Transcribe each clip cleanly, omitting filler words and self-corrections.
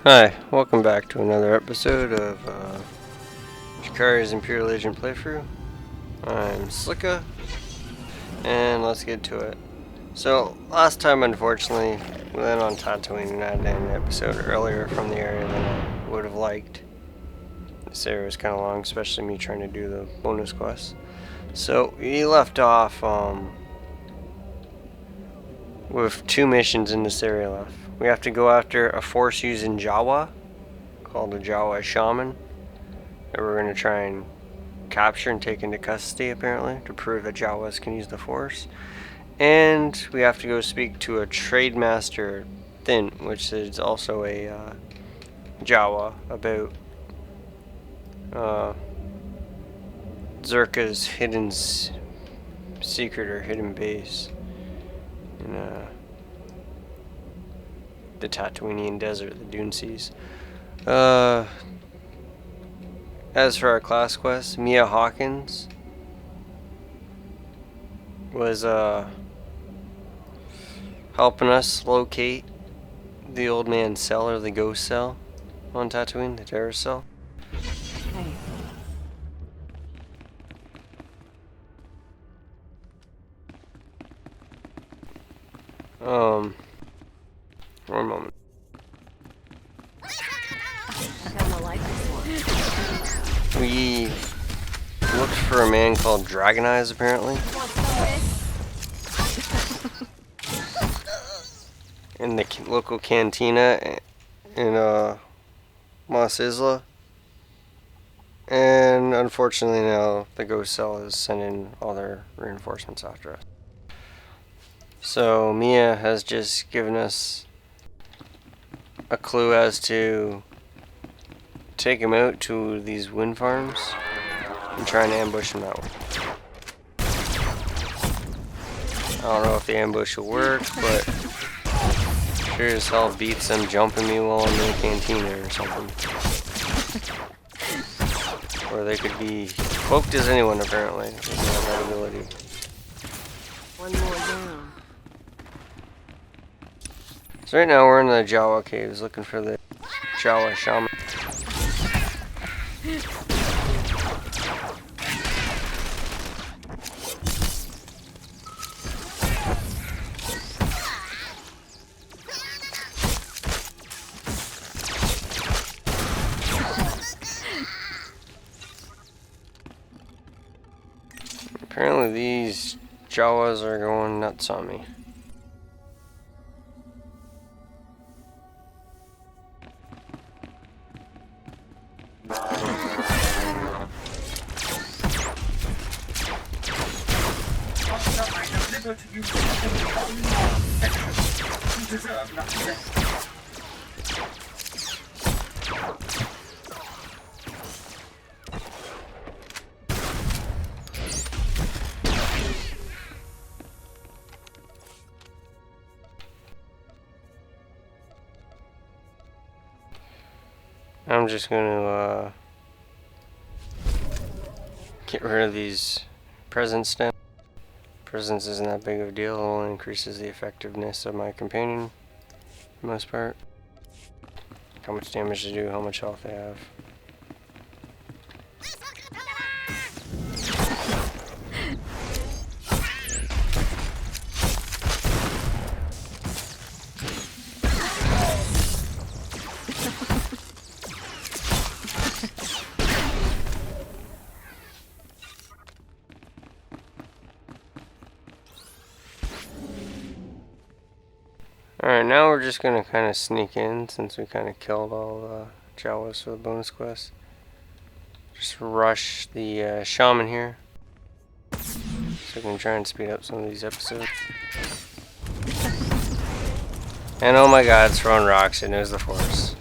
Hi, welcome back to another episode of Jikari's Imperial Agent playthrough. I'm Slicka, and let's get to it. So, last time, unfortunately, we went on Tatooine and had an episode earlier from the area than I would have liked. This area was kind of long, especially me trying to do the bonus quests. So, we left off with two missions in this area left. We have to go after a force-using Jawa, called a Jawa Shaman, that we're going to try and capture and take into custody, apparently, to prove that Jawas can use the Force. And we have to go speak to a Trade Master Thin, which is also a Jawa, about Zerka's hidden secret or hidden base in the Tatooinean desert, the Dune Seas. As for our class quest, Mia Hawkins was helping us locate the old man's cell, or the ghost cell on Tatooine, the terrorist cell. Hey. One moment. I don't like this one. We looked for a man called Dragon Eyes, apparently, in the local cantina in Mos Isla. And unfortunately now the ghost cell is sending all their reinforcements after us. So Mia has just given us a clue as to take him out to these wind farms and try and ambush him that way. I don't know if the ambush will work, but sure as hell beats them jumping me while I'm in the cantina or something. Or they could be cloaked as anyone, apparently. They have that ability. One more down. So right now we're in the Jawa caves looking for the Jawa Shaman. Apparently these Jawas are going nuts on me. I'm just gonna get rid of these presence now. Presence isn't that big of a deal, it only increases the effectiveness of my companion for the most part. How much damage they do, how much health they have. Alright, now we're just gonna kind of sneak in since we kind of killed all the Jawas for the bonus quest. Just rush the shaman here, so we can try and speed up some of these episodes. And oh my god, it's throwing rocks, it knows the Force.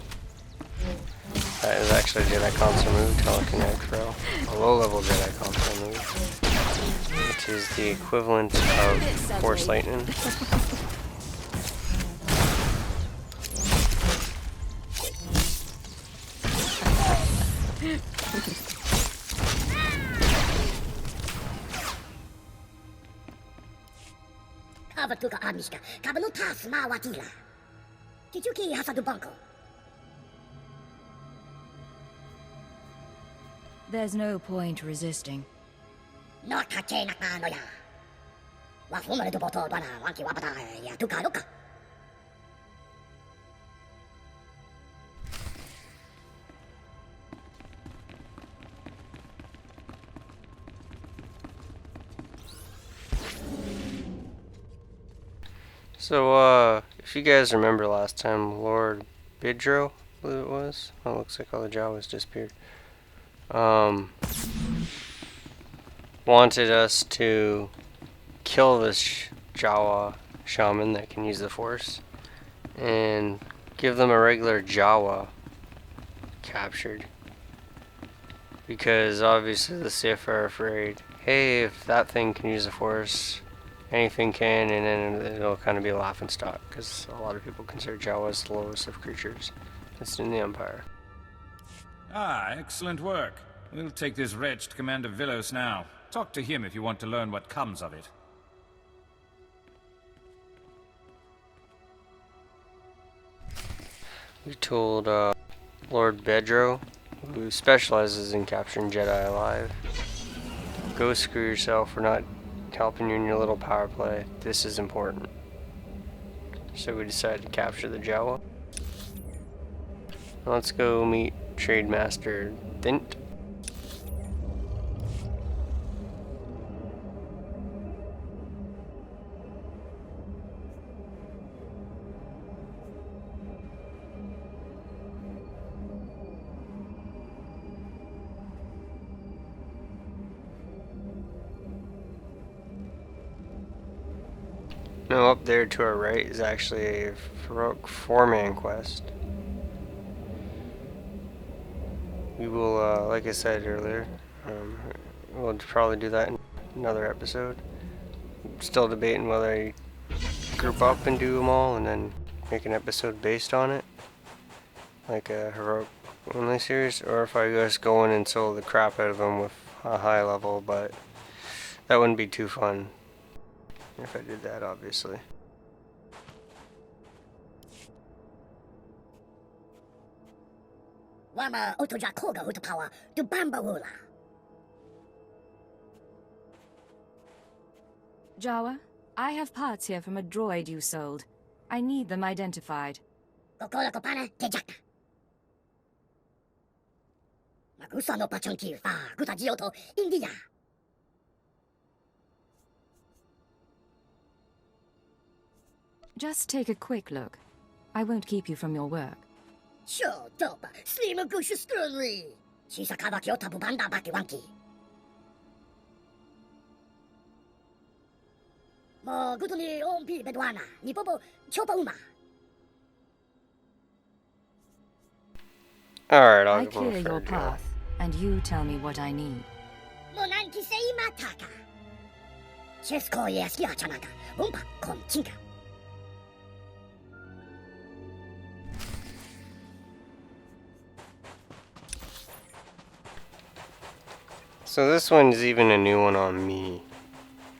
That is actually a Jedi console move, Telekinetic Throw. A low level Jedi console move. Which is the equivalent of Force Lightning. Kava tuka amiska, kaba no tas ma watila. Kichuki hasa du banko. There's no point resisting. So, if you guys remember last time, Lord Bidro, I believe it was. Oh, it looks like all the Jawas disappeared. Wanted us to kill this Jawa shaman that can use the Force and give them a regular Jawa captured. Because obviously the Sith are afraid, hey, if that thing can use the Force, anything can, and then it'll kind of be a laughing stock, because a lot of people consider Jawas the lowest of creatures. It's in the Empire. Ah, excellent work. We'll take this wretch to Commander Villos now. Talk to him if you want to learn what comes of it. We told Lord Bedro, who specializes in capturing Jedi alive, go screw yourself, we're not helping you in your little power play. This is important. So we decided to capture the Jawa. Let's go meet Trade Master Dint. Now up there to our right is actually a heroic 4-man quest. We will, like I said earlier, we'll probably do that in another episode. Still debating whether I group up and do them all and then make an episode based on it, like a heroic only series, or if I just go in and solo the crap out of them with a high level, but that wouldn't be too fun if I did that, obviously. Jawa, I have parts here from a droid you sold. I need them identified. Just take a quick look. I won't keep you from your work. Alright, I I'll go clear for your a go. path, and you tell me what I need. So this one is even a new one on me,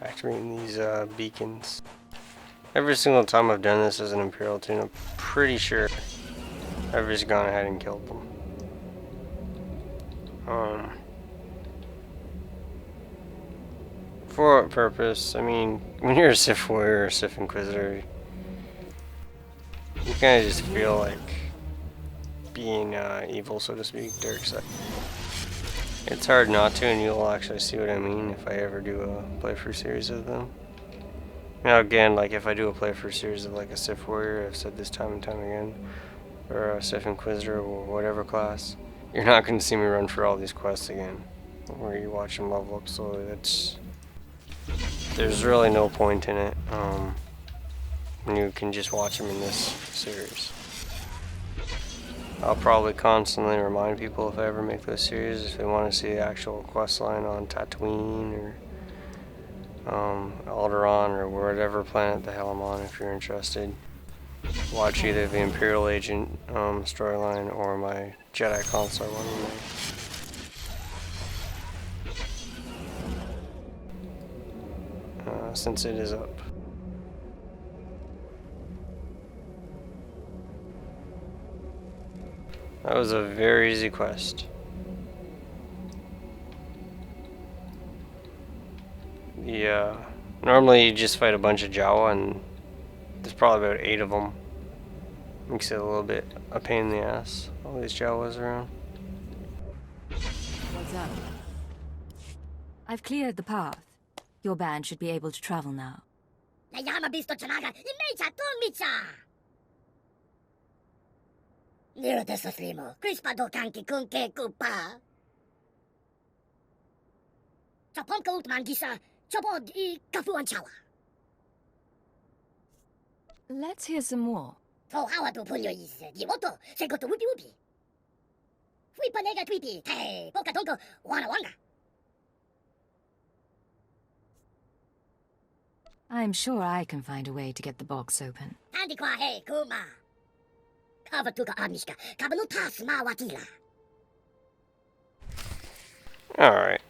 activating these beacons. Every single time I've done this as an Imperial tune, I'm pretty sure I've just gone ahead and killed them. For what purpose? I mean, when you're a Sith warrior or a Sith Inquisitor, you kind of just feel like being evil, so to speak, dark side. It's hard not to, and you'll actually see what I mean if I ever do a playthrough series of them. Now again, like if I do a playthrough series of like a Sith warrior, I've said this time and time again, or a Sith Inquisitor or whatever class, you're not going to see me run for all these quests again, where you watch them level up slowly. There's really no point in it. You can just watch them in this series. I'll probably constantly remind people if I ever make those series, if they want to see the actual quest line on Tatooine or Alderaan or whatever planet the hell I'm on, if you're interested. Watch either the Imperial Agent storyline or my Jedi Console one. Since it is up. That was a very easy quest. Yeah. Normally you just fight a bunch of Jawa, and there's probably about 8 of them. Makes it a little bit a pain in the ass. All these Jawas around. What's up? I've cleared the path. Your band should be able to travel now. Nayama bisto chanaga, imecha tonmicha! Niro deso slimo, crispa do kanki kunke kupa. Chapon ka utman gisa, chapod I kafuan chawa. Let's hear some more. Fo hawa do punyo is, diwoto, segoto ubi ubi. Fui panega twipi, hey, poka tonko, wana wanga. I'm sure I can find a way to get the box open. Andi kwa hey, kuma. Kava tuka amishka, kava no tas ma watila. Alright.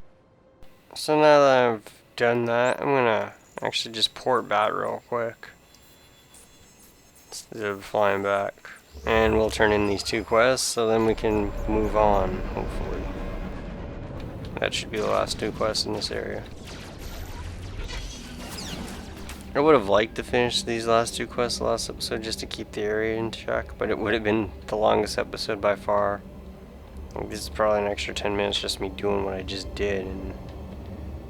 So now that I've done that, I'm gonna actually just port back real quick. Instead of flying back. And we'll turn in these 2 quests, so then we can move on, hopefully. That should be the last 2 quests in this area. I would have liked to finish these last 2 quests last episode just to keep the area in check, but it would have been the longest episode by far. Like, this is probably an extra 10 minutes just me doing what I just did, and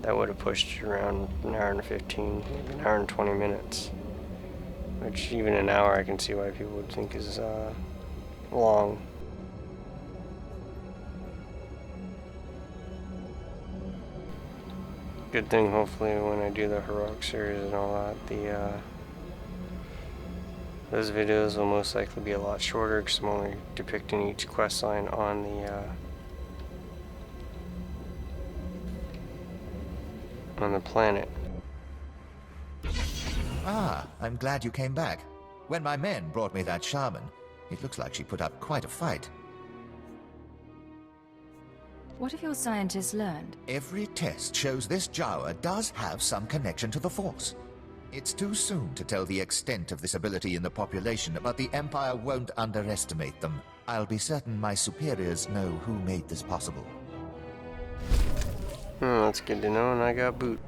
that would have pushed around an hour and 15, maybe an hour and 20 minutes. Which, even an hour, I can see why people would think is long. Good thing, hopefully, when I do the heroic series and all that, those videos will most likely be a lot shorter because I'm only depicting each quest line on the planet. Ah, I'm glad you came back. When my men brought me that shaman, it looks like she put up quite a fight. What have your scientists learned? Every test shows this Jawa does have some connection to the Force. It's too soon to tell the extent of this ability in the population, but the Empire won't underestimate them. I'll be certain my superiors know who made this possible. That's good to know, and I got boot.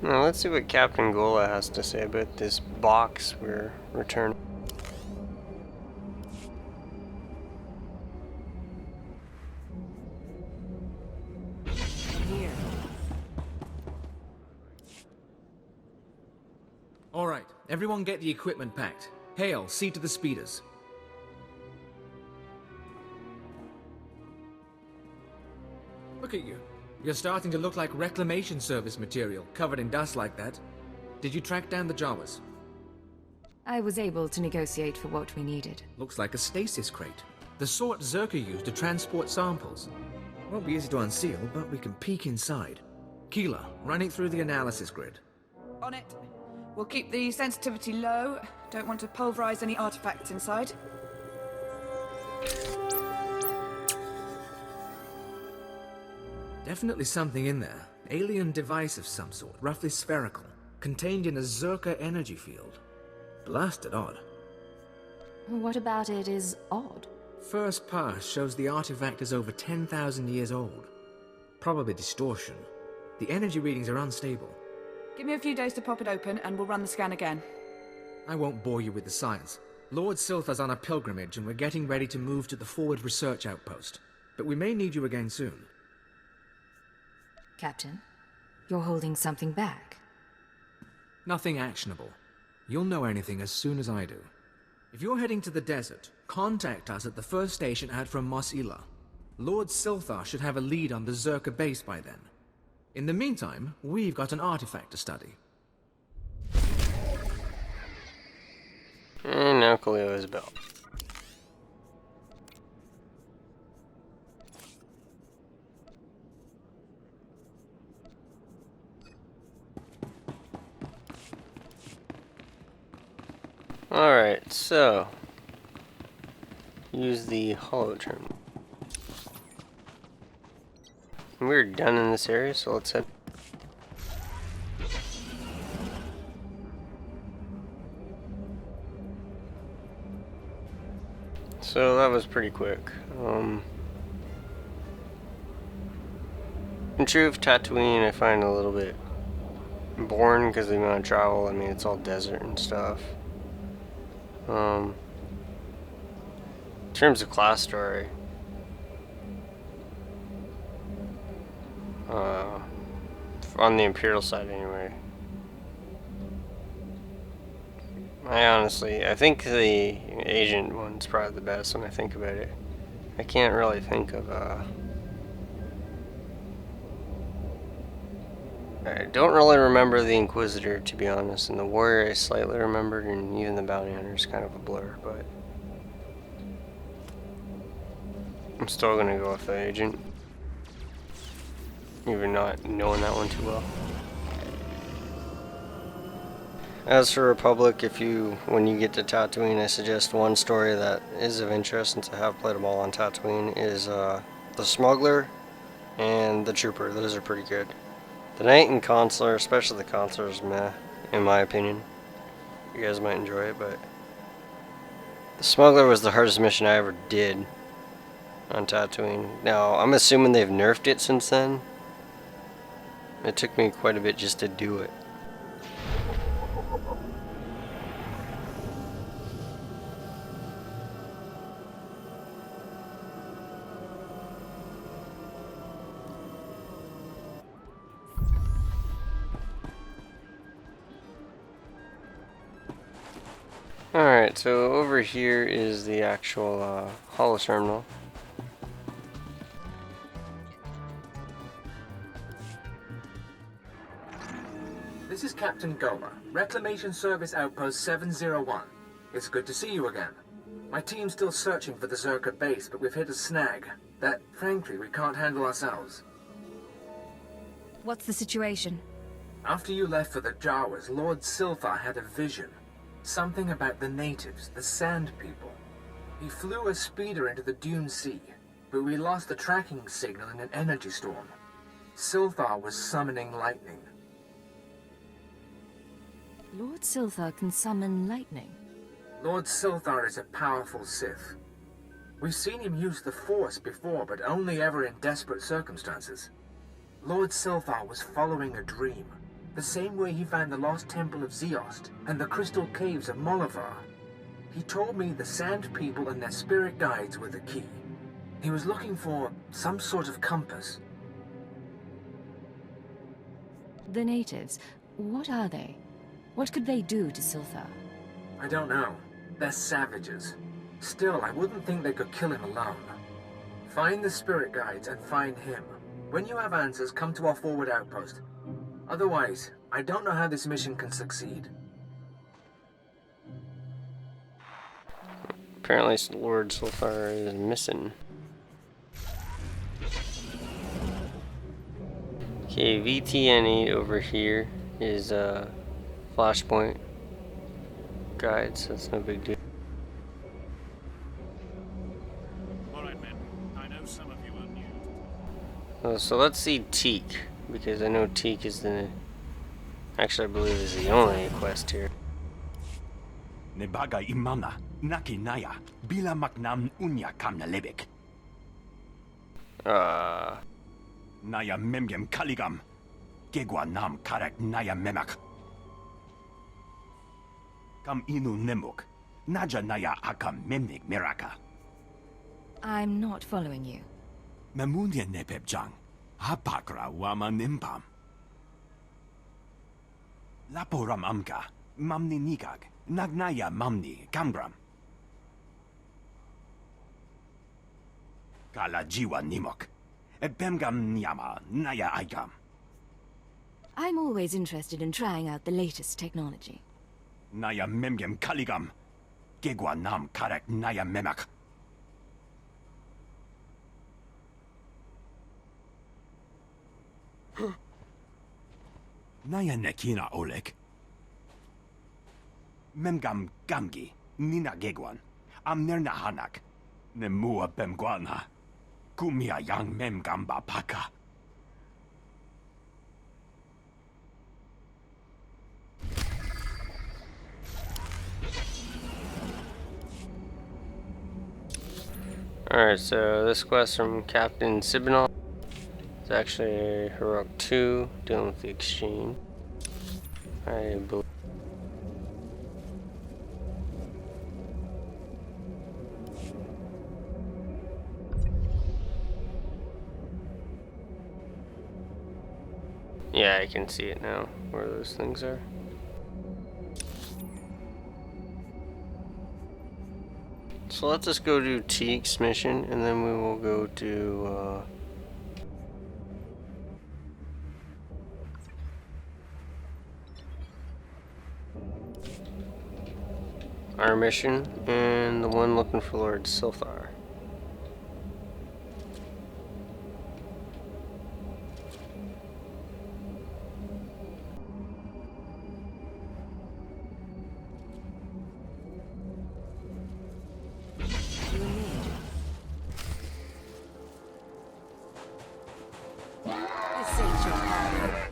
Now let's see what Captain Gola has to say about this box we're returning. Here. All right, everyone get the equipment packed. Hale, see to the speeders. Look at you. You're starting to look like reclamation service material, covered in dust like that. Did you track down the Jawas? I was able to negotiate for what we needed. Looks like a stasis crate. The sort Zerka used to transport samples. Won't be easy to unseal, but we can peek inside. Keela, run it through the analysis grid. On it. We'll keep the sensitivity low. Don't want to pulverize any artifacts inside. Definitely something in there. Alien device of some sort, roughly spherical, contained in a Zerka energy field. Blasted odd. What about it is odd? First pass shows the artifact is over 10,000 years old. Probably distortion. The energy readings are unstable. Give me a few days to pop it open and we'll run the scan again. I won't bore you with the science. Lord Siltha's on a pilgrimage and we're getting ready to move to the forward research outpost. But we may need you again soon. Captain, you're holding something back. Nothing actionable. You'll know anything as soon as I do. If you're heading to the desert, contact us at the first station out from Mos Ila. Lord Silthar should have a lead on the Zerka base by then. In the meantime, we've got an artifact to study. And now Kaliyo is built. Alright, so use the hollow terminal. We're done in this area, so let's head. So that was pretty quick. In truth, Tatooine I find a little bit boring because of the amount of travel. I mean, it's all desert and stuff. In terms of class story, on the Imperial side anyway, I think the agent one's probably the best when I think about it. I can't really think of I don't really remember the Inquisitor, to be honest, and the Warrior I slightly remembered, and even the Bounty Hunter is kind of a blur, but I'm still gonna go with the agent, even not knowing that one too well. As for Republic, when you get to Tatooine, I suggest one story that is of interest, since I have played them all on Tatooine, is the Smuggler and the Trooper. Those are pretty good. The Knight and Consular, especially the Consular, is meh, in my opinion. You guys might enjoy it, but the Smuggler was the hardest mission I ever did on Tatooine. Now, I'm assuming they've nerfed it since then. It took me quite a bit just to do it. Alright, so over here is the actual holo terminal. This is Captain Gomer, Reclamation Service Outpost 701. It's good to see you again. My team's still searching for the Zerka base, but we've hit a snag that, frankly, we can't handle ourselves. What's the situation? After you left for the Jawas, Lord Silthar had a vision. Something about the natives, the Sand People. He flew a speeder into the Dune Sea, but we lost the tracking signal in an energy storm. Silthar was summoning lightning. Lord Silthar can summon lightning. Lord Silthar is a powerful Sith. We've seen him use the Force before, but only ever in desperate circumstances. Lord Silthar was following a dream, the same way he found the lost Temple of Zeost and the Crystal Caves of Molivar. He told me the Sand People and their spirit guides were the key. He was looking for some sort of compass. The natives, what are they? What could they do to Silthar? I don't know. They're savages. Still, I wouldn't think they could kill him alone. Find the spirit guides and find him. When you have answers, come to our forward outpost. Otherwise, I don't know how this mission can succeed. Apparently Lord Silthar is missing. Okay, VTN8 over here is Flashpoint guide, so it's no big deal. Alright, men. I know some of you are new. Oh, so let's see Teak, because I know Teak is actually I believe is the only quest here. Nebaga imana, naki naya, bila maknam unya kamna lebek. Naya memgem kaligam, gegwa nam karak naya memak. Kam inu nemuk, naja naya akam memnik miraka. I'm not following you. Memundia nepepjang, hapakra wama nimpam. Laporam amka, mamni nikag, nagnaya mamni kambram. Kala jiwa nimok, ebemgam nyama naya aikam. I'm always interested in trying out the latest technology. Naya memgem kaligam, gegwa nam karak naya memak. Naya nekina olek. Memgam gamgi, nina gegwan. Am nerna hanak. Nemua bemguana. Kumia yang memgamba paka. Alright, so this quest from Captain Sibinal is actually Heroic 2, dealing with the exchange. I believe. Yeah, I can see it now, where those things are. So let's just go do Teek's mission, and then we will go to our mission, and the one looking for Lord Silthar. This ain't your party.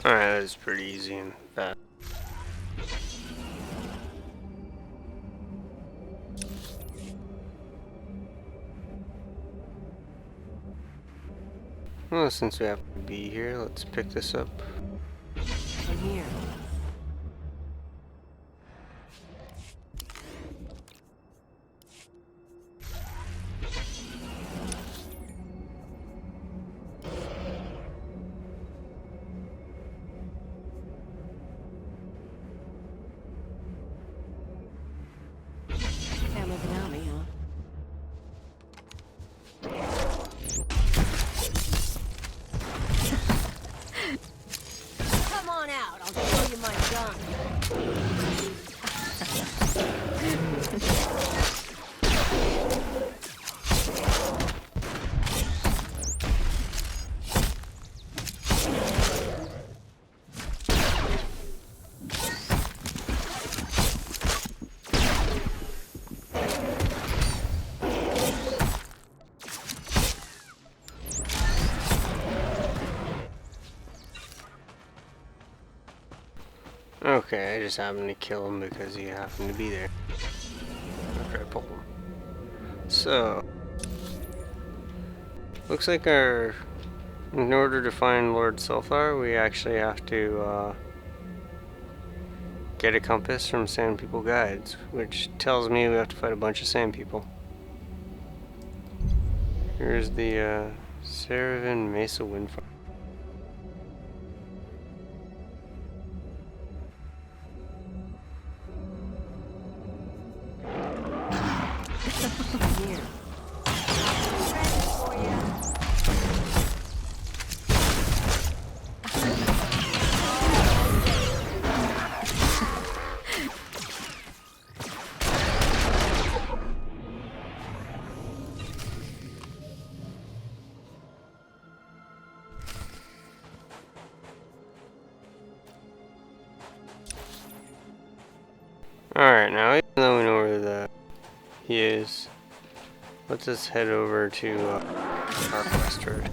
Alright, that was pretty easy and fast. Well, since we have to be here, let's pick this up. From here. Can't live without me, huh? Come on out, I'll show you my gun. Okay, I just happened to kill him because he happened to be there after I pulled him. So, looks like in order to find Lord Silthar, we actually have to get a compass from Sand People Guides, which tells me we have to fight a bunch of Sand People. Here's the Saravan Mesa Wind Farm. Here. Alright, now even though we know where he is, let's just head over to our quest road.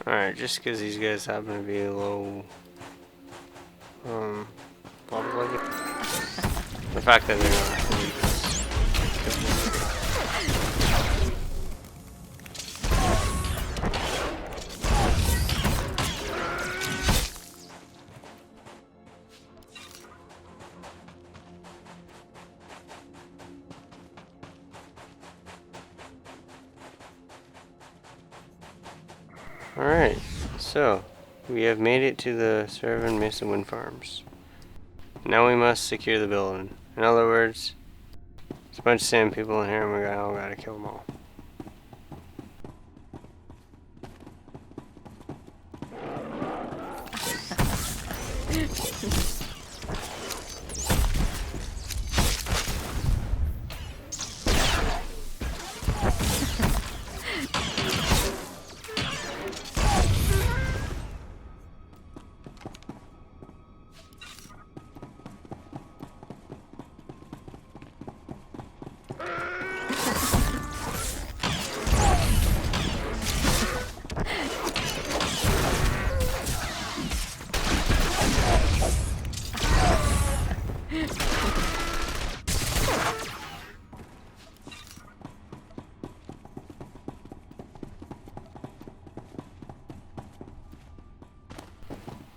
Alright, just because these guys happen to be low, probably. The fact that they're not really Alright, so we have made it to the Saravan Mesa Wind Farms. Now we must secure the building. In other words, there's a bunch of sand people in here and we all gotta kill them all.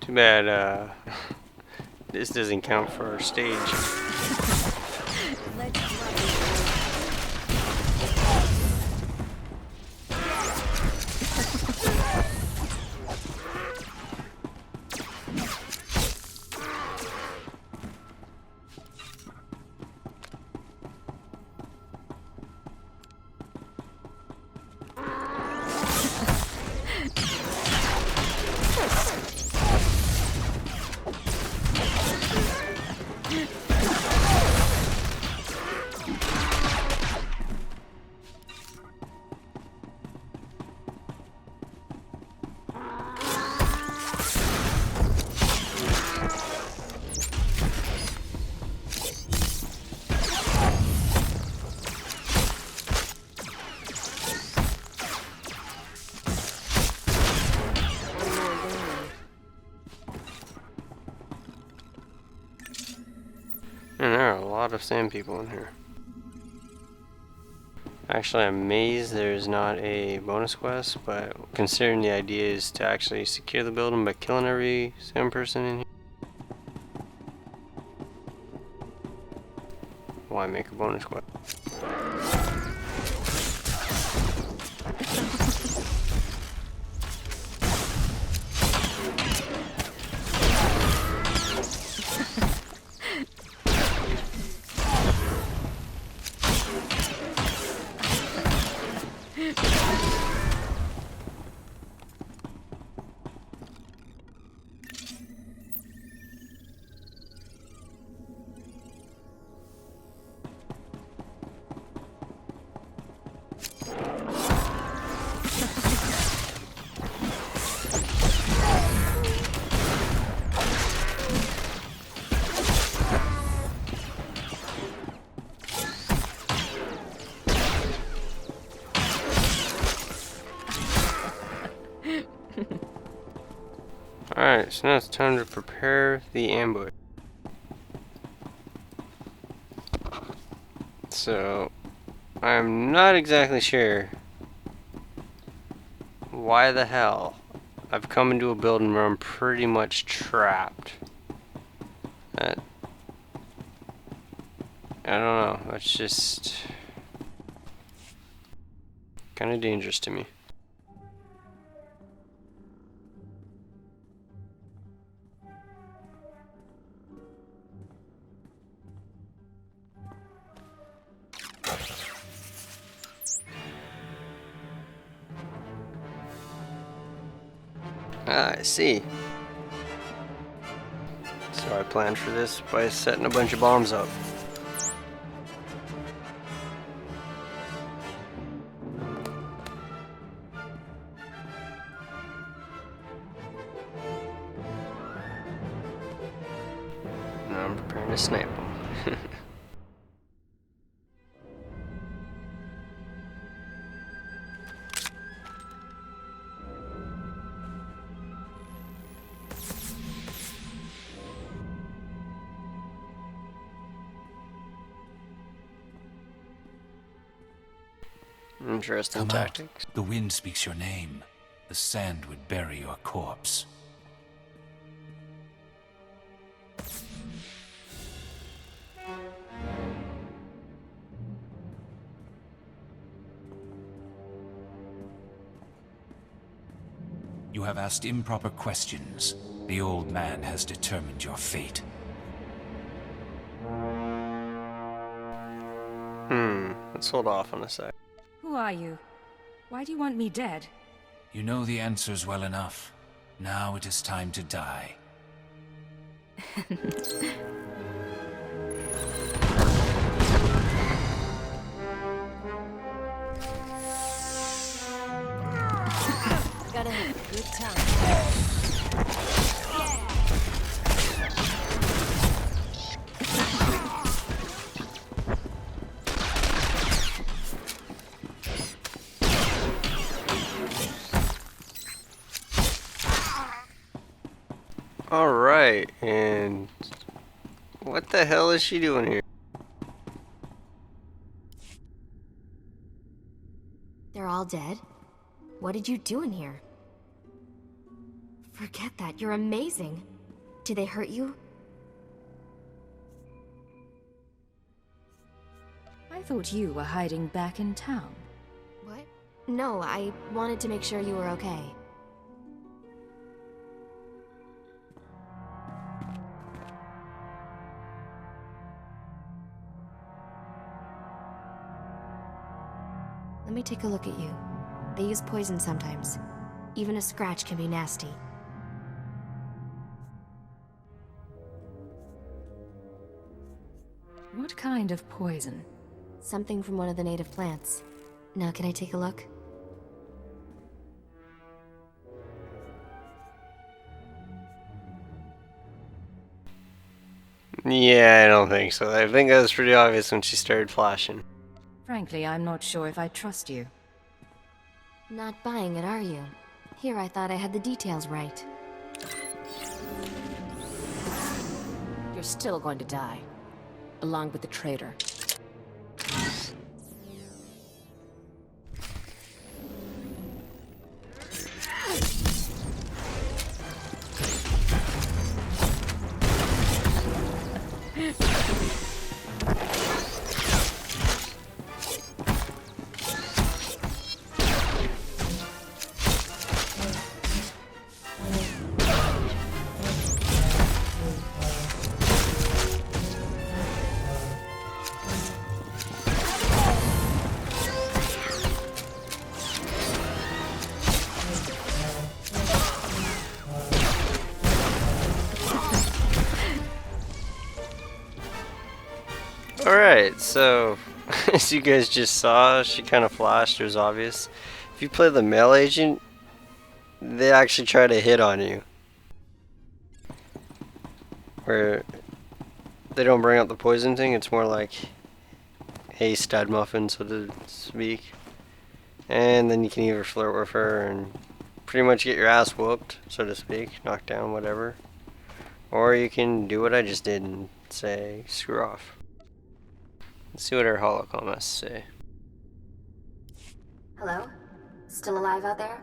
Too bad, this doesn't count for our stage. And there are a lot of sand people in here. Actually, I'm amazed there's not a bonus quest, but considering the idea is to actually secure the building by killing every sand person in here, why make a bonus quest? Alright, so now it's time to prepare the ambush. So, I'm not exactly sure why the hell I've come into a building where I'm pretty much trapped. I don't know, that's just kind of dangerous to me. Ah, I see. So I planned for this by setting a bunch of bombs up. Now I'm preparing to snipe them. Interesting Come out. tactics. The wind speaks your name. The sand would bury your corpse. You have asked improper questions. The old man has determined your fate. Let's hold off on a sec. Who are you? Why do you want me dead? You know the answers well enough. Now it is time to die. Gotta have a good time. Alright, and what the hell is she doing here? They're all dead? What did you do in here? Forget that, you're amazing. Did they hurt you? I thought you were hiding back in town. What? No, I wanted to make sure you were okay. Let me take a look at you. They use poison sometimes. Even a scratch can be nasty. What kind of poison? Something from one of the native plants. Now, can I take a look? Yeah, I don't think so. I think that was pretty obvious when she started flashing. Frankly, I'm not sure if I trust you. Not buying it, are you? Here, I thought I had the details right. You're still going to die, along with the traitor. Alright, so as you guys just saw, she kind of flashed, it was obvious. If you play the male agent, they actually try to hit on you. Where they don't bring up the poison thing, it's more like, hey stud muffin, so to speak. And then you can either flirt with her and pretty much get your ass whooped, so to speak, knocked down, whatever. Or you can do what I just did and say, screw off. Let's see what our holocom has to say. Hello? Still alive out there?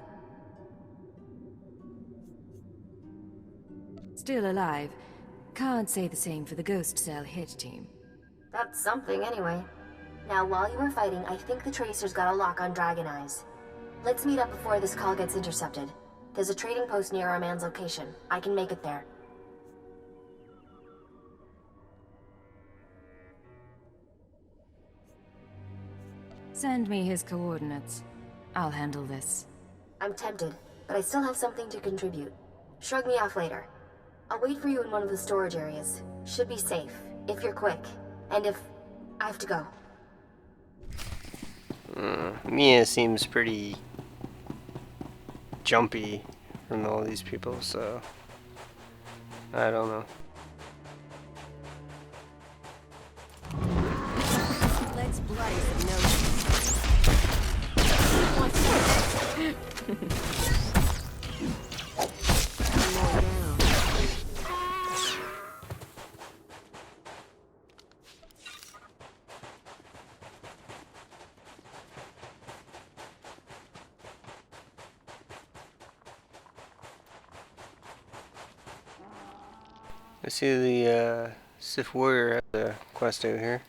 Still alive. Can't say the same for the Ghost Cell hit team. That's something, anyway. Now, while you were fighting, I think the Tracer's got a lock on Dragon Eyes. Let's meet up before this call gets intercepted. There's a trading post near our man's location. I can make it there. Send me his coordinates. I'll handle this. I'm tempted, but I still have something to contribute. Shrug me off later. I'll wait for you in one of the storage areas. Should be safe, if you're quick. And if I have to go. Mia seems pretty jumpy from all these people, so I don't know. Let's bloody some notes. I see the Sith warrior at the quest out here.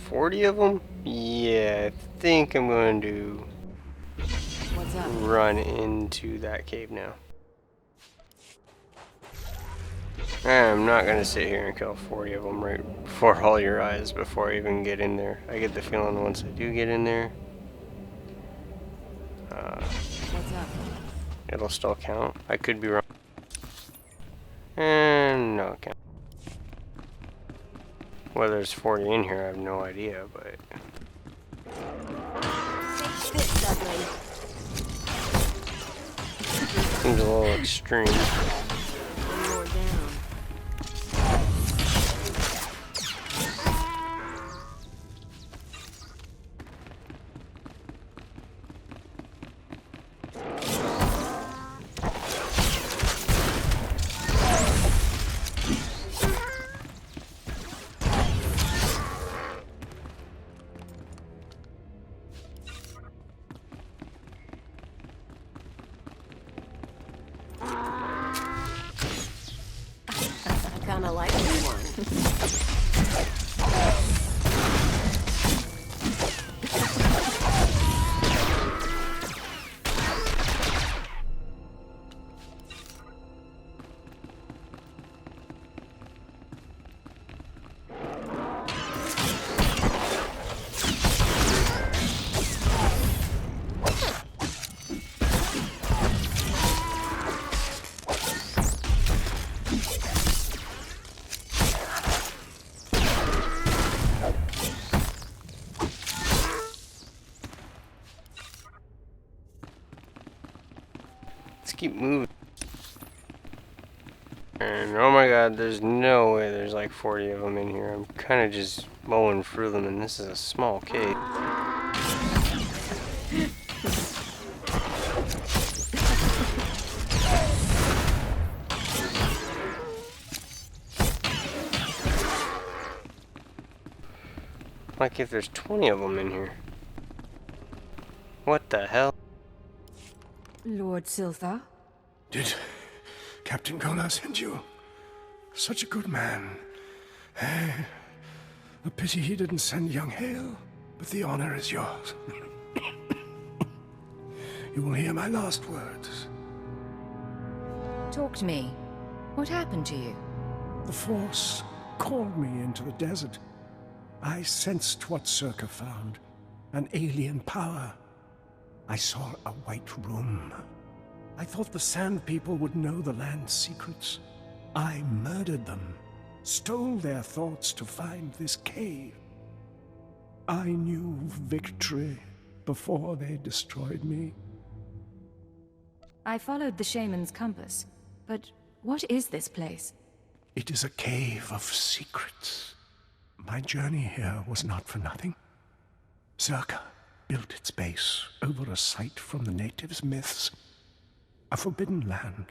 40 of them? Yeah, I think I'm going to What's up? run into that cave now. I'm not going to sit here and kill 40 of them right before all your eyes before I even get in there. I get the feeling once I do get in there, What's up? it'll still count. I could be wrong. And no, it can't. Whether there's 40 in here, I have no idea, but... Seems a little extreme. One more down. Kinda like this one. Let's keep moving. And oh my god, there's no way there's like 40 of them in here. I'm kind of just mowing through them, and this is a small cave. Like if there's 20 of them in here. What the hell? Lord Silthar? Did Captain Gola send you? Such a good man. A pity he didn't send young Hale, but the honor is yours. You will hear my last words. Talk to me. What happened to you? The Force called me into the desert. I sensed what Circa found, an alien power. I saw a white room. I thought the Sand People would know the land's secrets. I murdered them, stole their thoughts to find this cave. I knew victory before they destroyed me. I followed the shaman's compass, but what is this place? It is a cave of secrets. My journey here was not for nothing. Circa built its base over a site from the natives' myths. A forbidden land.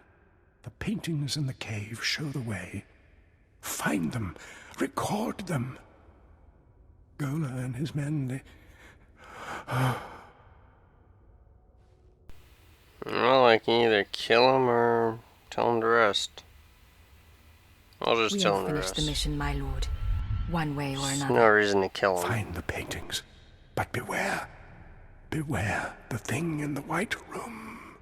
The paintings in the cave show the way. Find them. Record them. Gola and his men, they... Well, I can either kill him or tell him to rest. I'll just tell him to Finish rest. the mission, my lord. One way or There's another. no reason to kill him. Find the paintings. But beware. Beware the thing in the white room.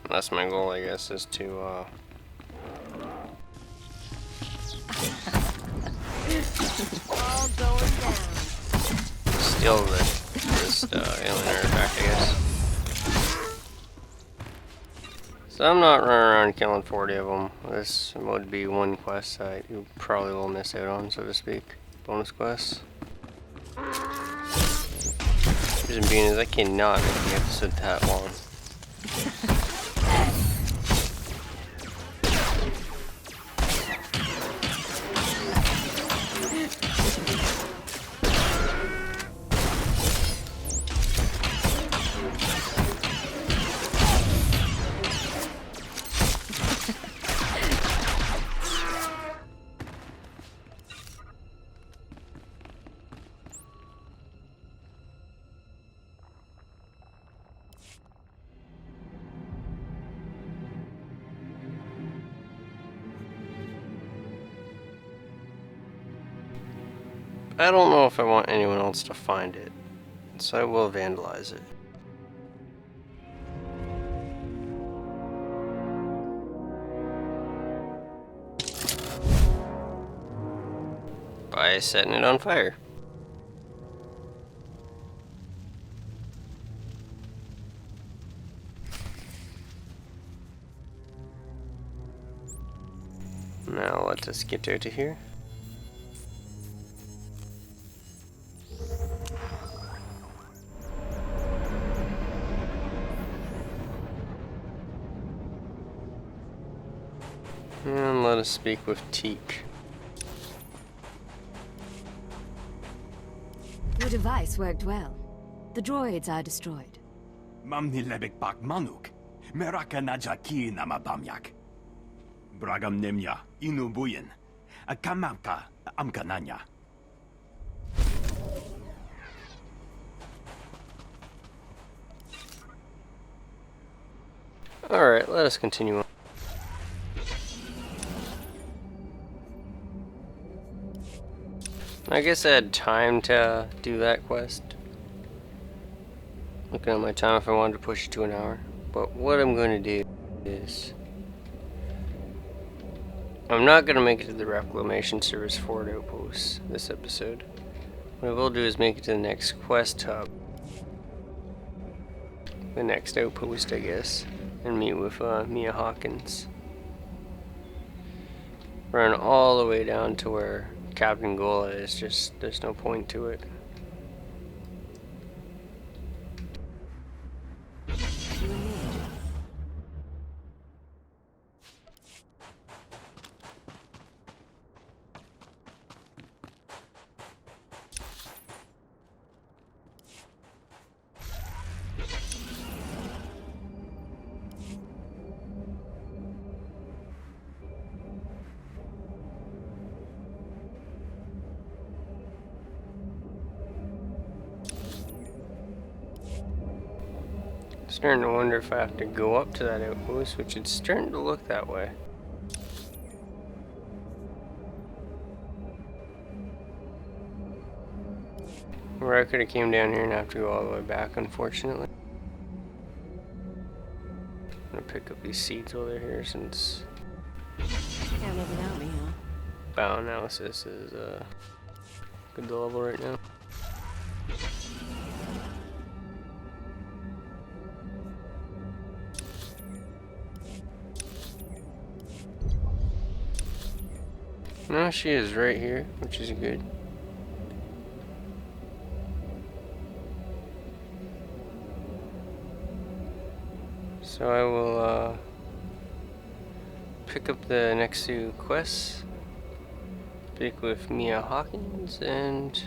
That's my goal, I guess, is to, All All going down. steal this just alien artifact, I guess. So I'm not running around killing 40 of them. This would be one quest that you probably will miss out on, so to speak. Bonus quests. Reason being is I cannot make the episode that long. I don't know if I want anyone else to find it, so I will vandalize it. By setting it on fire. Now let us get out of here. And let us speak with Teak. Your device worked well. The droids are destroyed. Mamni lebek bak manuk. Meraka najaki nama bamyak. Bragam nemya inubuyen. Akamamka amkananya. Alright, let us continue on. I guess I had time to do that quest. Looking at my time, if I wanted to push it to an hour. But what I'm going to do is I'm not going to make it to the Reclamation Service Ford Outpost this episode. What I will do is make it to the next quest hub. The next outpost, I guess. And meet with Mia Hawkins. Run all the way down to where Captain Gola is. Just, there's no point to it. Starting to wonder if I have to go up to that outpost, which it's starting to look that way. Or I could have came down here and have to go all the way back, unfortunately. I'm gonna pick up these seeds while they're here since Can't live without me, huh? bioanalysis is good to level right now. No, she is right here, which is good. So I will pick up the next two quests, speak with Mia Hawkins, and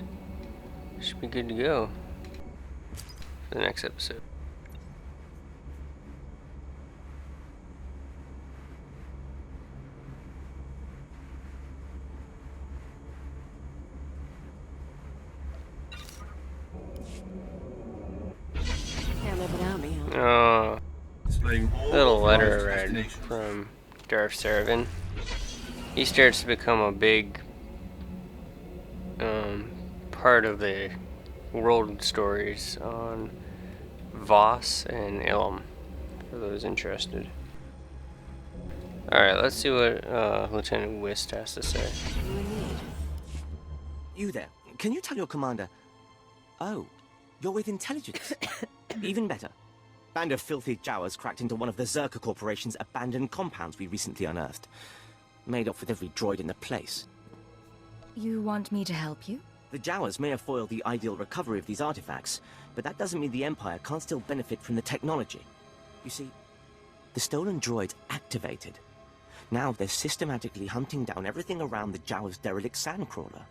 should be good to go for the next episode. Can't live without me, huh? Oh, little letter I read from Darth Saravan. He starts to become a big part of the world stories on Voss and Ilum, for those interested. Alright, let's see what Lieutenant Whist has to say. You in need. You there. Can you tell your commander... Oh, You're with intelligence. Even better. Band of filthy Jawas cracked into one of the Zerka Corporation's abandoned compounds we recently unearthed. Made off with every droid in the place. You want me to help you? The Jawas may have foiled the ideal recovery of these artifacts, but that doesn't mean the Empire can't still benefit from the technology. You see, the stolen droids activated. Now they're systematically hunting down everything around the Jawas' derelict sandcrawler.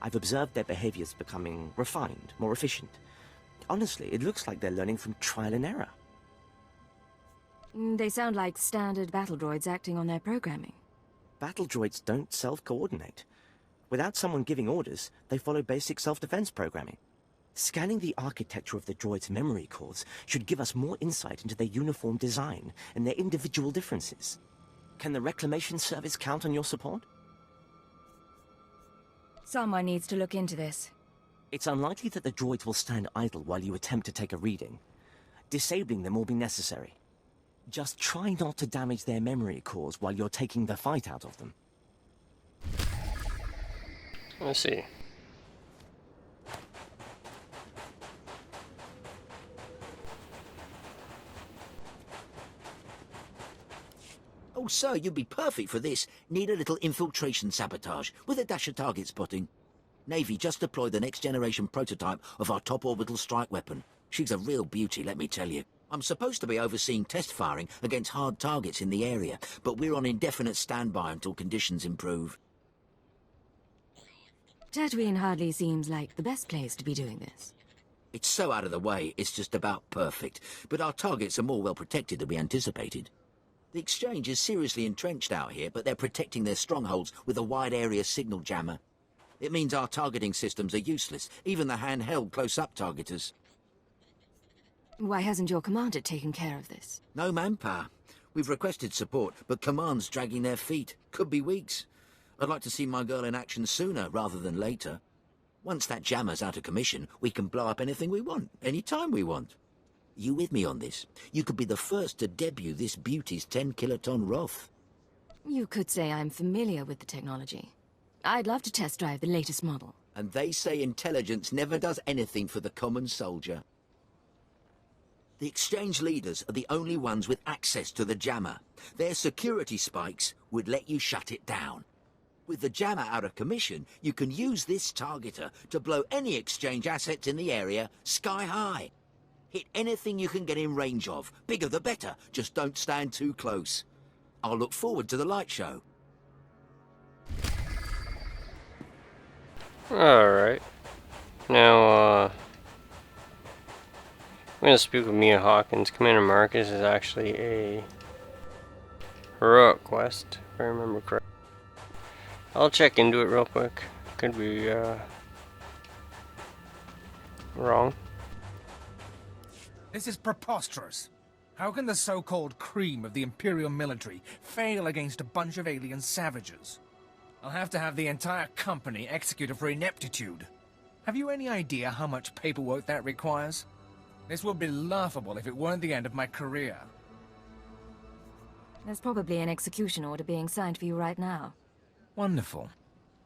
I've observed their behaviors becoming refined, more efficient. Honestly, it looks like they're learning from trial and error. They sound like standard battle droids acting on their programming. Battle droids don't self-coordinate. Without someone giving orders, they follow basic self-defense programming. Scanning the architecture of the droids' memory cores should give us more insight into their uniform design and their individual differences. Can the Reclamation Service count on your support? Someone needs to look into this. It's unlikely that the droids will stand idle while you attempt to take a reading. Disabling them will be necessary. Just try not to damage their memory cores while you're taking the fight out of them. Let's see. Oh, sir, you'd be perfect for this. Need a little infiltration sabotage with a dash of target spotting. Navy just deployed the next-generation prototype of our top orbital strike weapon. She's a real beauty, let me tell you. I'm supposed to be overseeing test firing against hard targets in the area, but we're on indefinite standby until conditions improve. Tatooine hardly seems like the best place to be doing this. It's so out of the way, it's just about perfect. But our targets are more well protected than we anticipated. The Exchange is seriously entrenched out here, but they're protecting their strongholds with a wide-area signal jammer. It means our targeting systems are useless, even the handheld close-up targeters. Why hasn't your commander taken care of this? No manpower. We've requested support, but command's dragging their feet. Could be weeks. I'd like to see my girl in action sooner rather than later. Once that jammer's out of commission, we can blow up anything we want, anytime we want. You with me on this? You could be the first to debut this beauty's 10-kiloton Roth. You could say I'm familiar with the technology. I'd love to test drive the latest model. And they say intelligence never does anything for the common soldier. The Exchange leaders are the only ones with access to the jammer. Their security spikes would let you shut it down. With the jammer out of commission, you can use this targeter to blow any Exchange assets in the area sky high. Hit anything you can get in range of. Bigger the better, just don't stand too close. I'll look forward to the light show. Alright. Now, I'm going to speak with Mia Hawkins. Commander Marcus is actually a heroic quest, if I remember correctly. I'll check into it real quick. Could be, wrong. This is preposterous. How can the so-called cream of the Imperial military fail against a bunch of alien savages? I'll have to have the entire company executed for ineptitude. Have you any idea how much paperwork that requires? This would be laughable if it weren't the end of my career. There's probably an execution order being signed for you right now. Wonderful.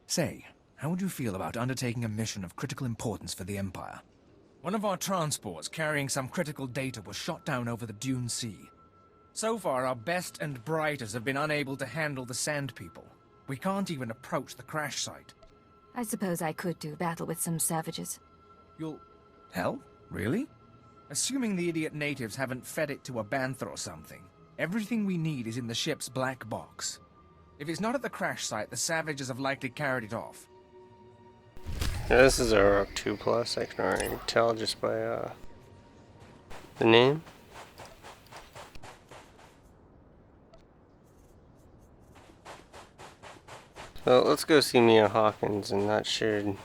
Say, how would you feel about undertaking a mission of critical importance for the Empire? One of our transports carrying some critical data was shot down over the Dune Sea. So far, our best and brightest have been unable to handle the Sand People. We can't even approach the crash site. I suppose I could do battle with some savages. You'll... Hell? Really? Assuming the idiot natives haven't fed it to a bantha or something, everything we need is in the ship's black box. If it's not at the crash site, the savages have likely carried it off. Yeah, this is a Rock 2+, I can already tell just by the name. So let's go see Mia Hawkins, and that should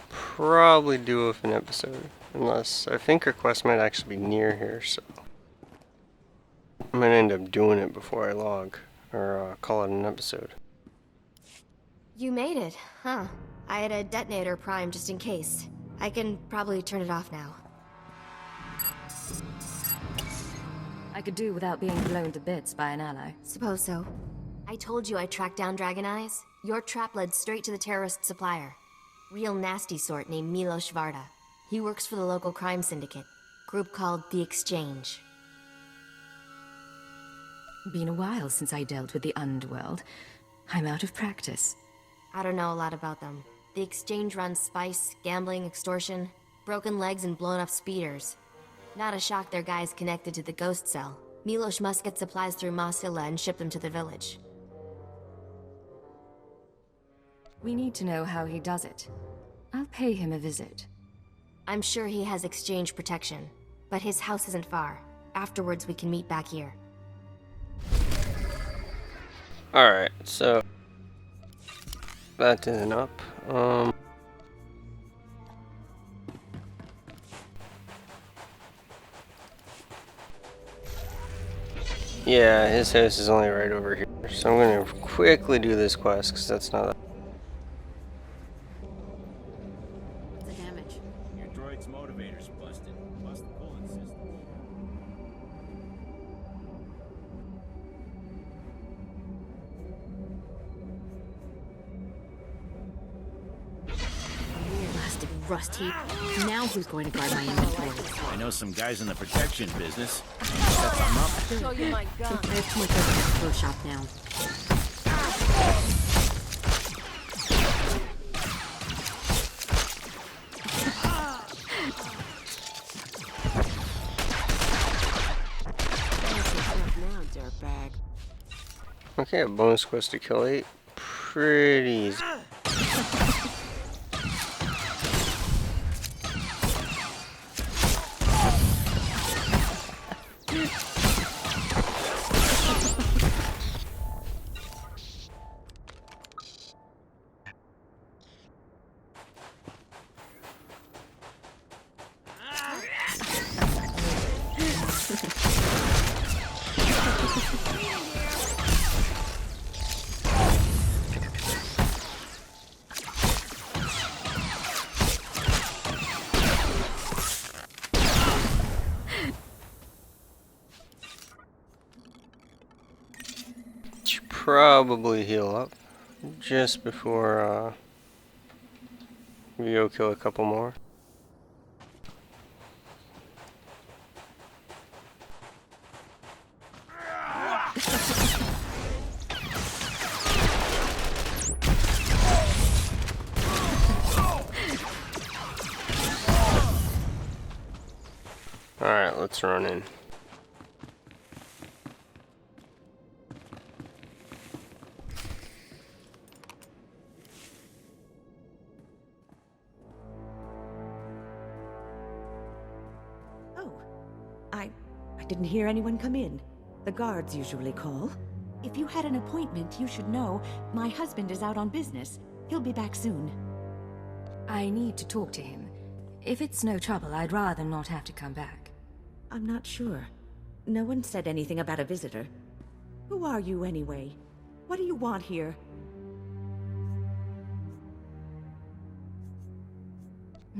probably do with an episode. Unless, I think her quest might actually be near here, so I might end up doing it before I log, or call it an episode. You made it, huh? I had a detonator primed just in case. I can probably turn it off now. I could do without being blown to bits by an ally. Suppose so. I told you I tracked down Dragon Eyes. Your trap led straight to the terrorist supplier. Real nasty sort named Milos Varda. He works for the local crime syndicate, group called The Exchange. Been a while since I dealt with the underworld. I'm out of practice. I don't know a lot about them. The Exchange runs spice, gambling, extortion, broken legs, and blown up speeders. Not a shock their guys connected to the ghost cell. Milos must get supplies through Masila and ship them to the village. We need to know how he does it. I'll pay him a visit. I'm sure he has Exchange protection, but his house isn't far. Afterwards, we can meet back here. Alright, so that isn't up. Yeah, his house is only right over here, so I'm gonna quickly do this quest because that's not that. The damage. Your droid's motivator's busted. Bust the coolant system. Blasted rust heap. Now who's going to guard my inventory? I know some guys in the protection business. Set something up. Show you my gun. I have too much of a pro shop now. Okay, a bonus quest to kill 8. Pretty easy. Probably heal up just before we go kill a couple more. Alright, let's run in. I didn't hear anyone come in. The guards usually call. If you had an appointment, you should know. My husband is out on business. He'll be back soon. I need to talk to him. If it's no trouble, I'd rather not have to come back. I'm not sure. No one said anything about a visitor. Who are you, anyway? What do you want here?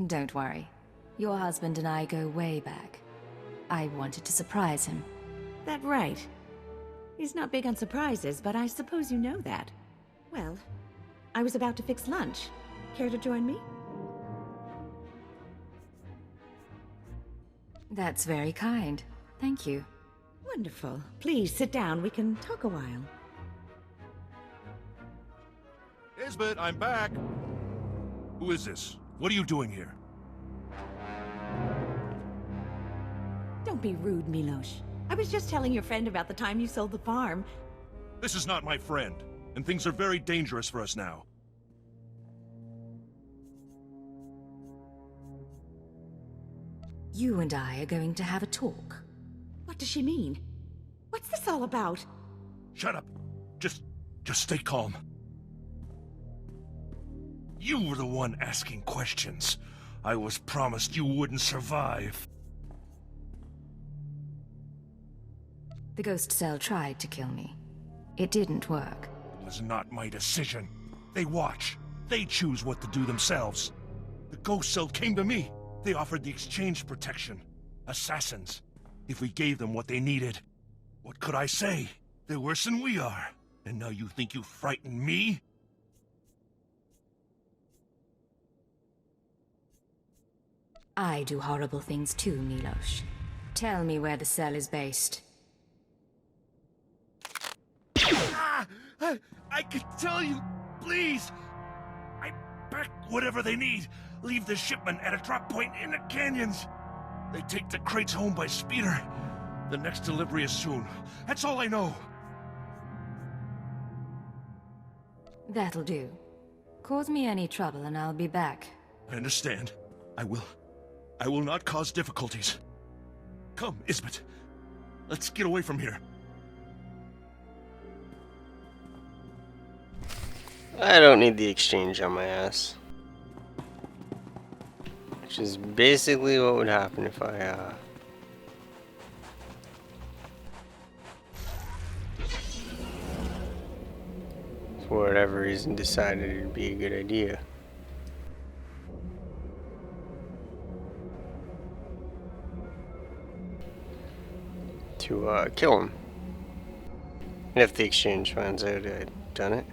Don't worry. Your husband and I go way back. I wanted to surprise him. That right. He's not big on surprises, but I suppose you know that. Well, I was about to fix lunch. Care to join me? That's very kind. Thank you. Wonderful. Please sit down. We can talk a while. Isbeth, I'm back. Who is this? What are you doing here? Don't be rude, Milos. I was just telling your friend about the time you sold the farm. This is not my friend, and things are very dangerous for us now. You and I are going to have a talk. What does she mean? What's this all about? Shut up. Just stay calm. You were the one asking questions. I was promised you wouldn't survive. The ghost cell tried to kill me. It didn't work. It was not my decision. They watch. They choose what to do themselves. The ghost cell came to me. They offered the exchange protection. Assassins. If we gave them what they needed. What could I say? They're worse than we are. And now you think you frighten me? I do horrible things too, Milos. Tell me where the cell is based. Ah! I could tell you, please! I pack whatever they need. Leave the shipment at a drop point in the canyons. They take the crates home by speeder. The next delivery is soon. That's all I know. That'll do. Cause me any trouble and I'll be back. I understand. I will not cause difficulties. Come, Isbeth. Let's get away from here. I don't need the exchange on my ass. Which is basically what would happen if I, for whatever reason decided it'd be a good idea. To, kill him. If the exchange finds out I'd done it.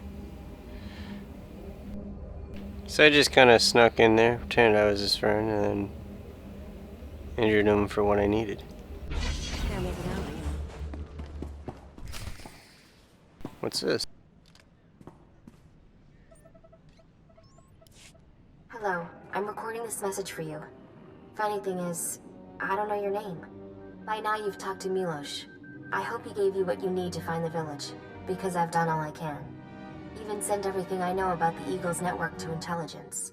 So I just kind of snuck in there, pretended I was his friend, and then injured him for what I needed. What's this? Hello, I'm recording this message for you. Funny thing is, I don't know your name. By now you've talked to Milos. I hope he gave you what you need to find the village, because I've done all I can. Even sent everything I know about the Eagle's network to intelligence.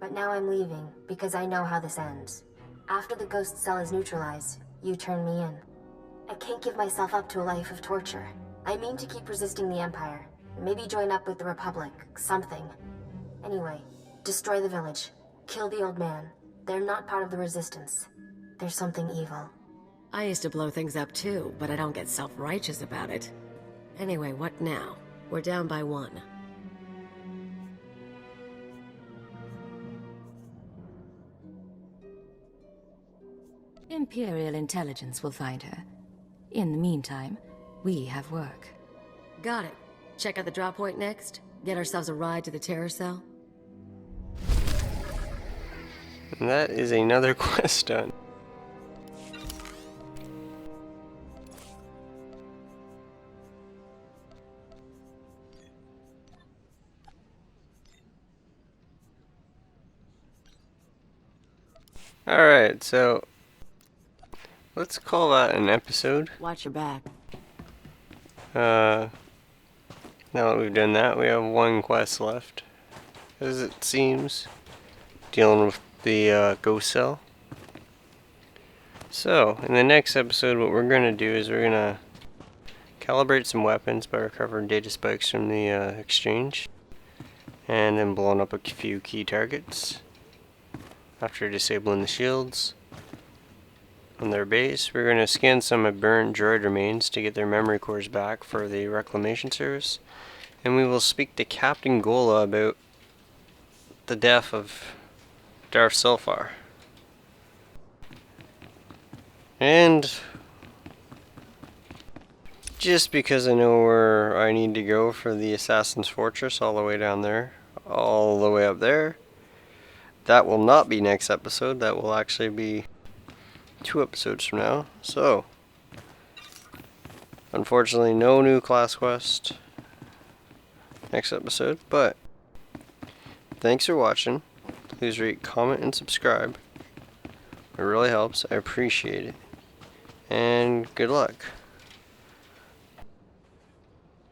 But now I'm leaving, because I know how this ends. After the ghost cell is neutralized, you turn me in. I can't give myself up to a life of torture. I mean to keep resisting the Empire. Maybe join up with the Republic, something. Anyway, destroy the village. Kill the old man. They're not part of the Resistance. There's something evil. I used to blow things up too, but I don't get self-righteous about it. Anyway, what now? We're down by 1. Imperial intelligence will find her. In the meantime, we have work. Got it. Check out the drop point next? Get ourselves a ride to the terror cell? And that is another quest done. Alright, so let's call that an episode. Watch your back. Now that we've done that, we have 1 quest left, as it seems, dealing with the ghost cell. So, in the next episode, what we're going to do is we're going to calibrate some weapons by recovering data spikes from the exchange, and then blowing up a few key targets. After disabling the shields on their base, we're going to scan some burnt droid remains to get their memory cores back for the reclamation service. And we will speak to Captain Gola about the death of Darth Sulfar. And just because I know where I need to go for the Assassin's Fortress, all the way down there, all the way up there, that will not be next episode. That will actually be 2 episodes from now. So, unfortunately, no new class quest next episode. But, thanks for watching. Please rate, comment, and subscribe. It really helps. I appreciate it. And good luck.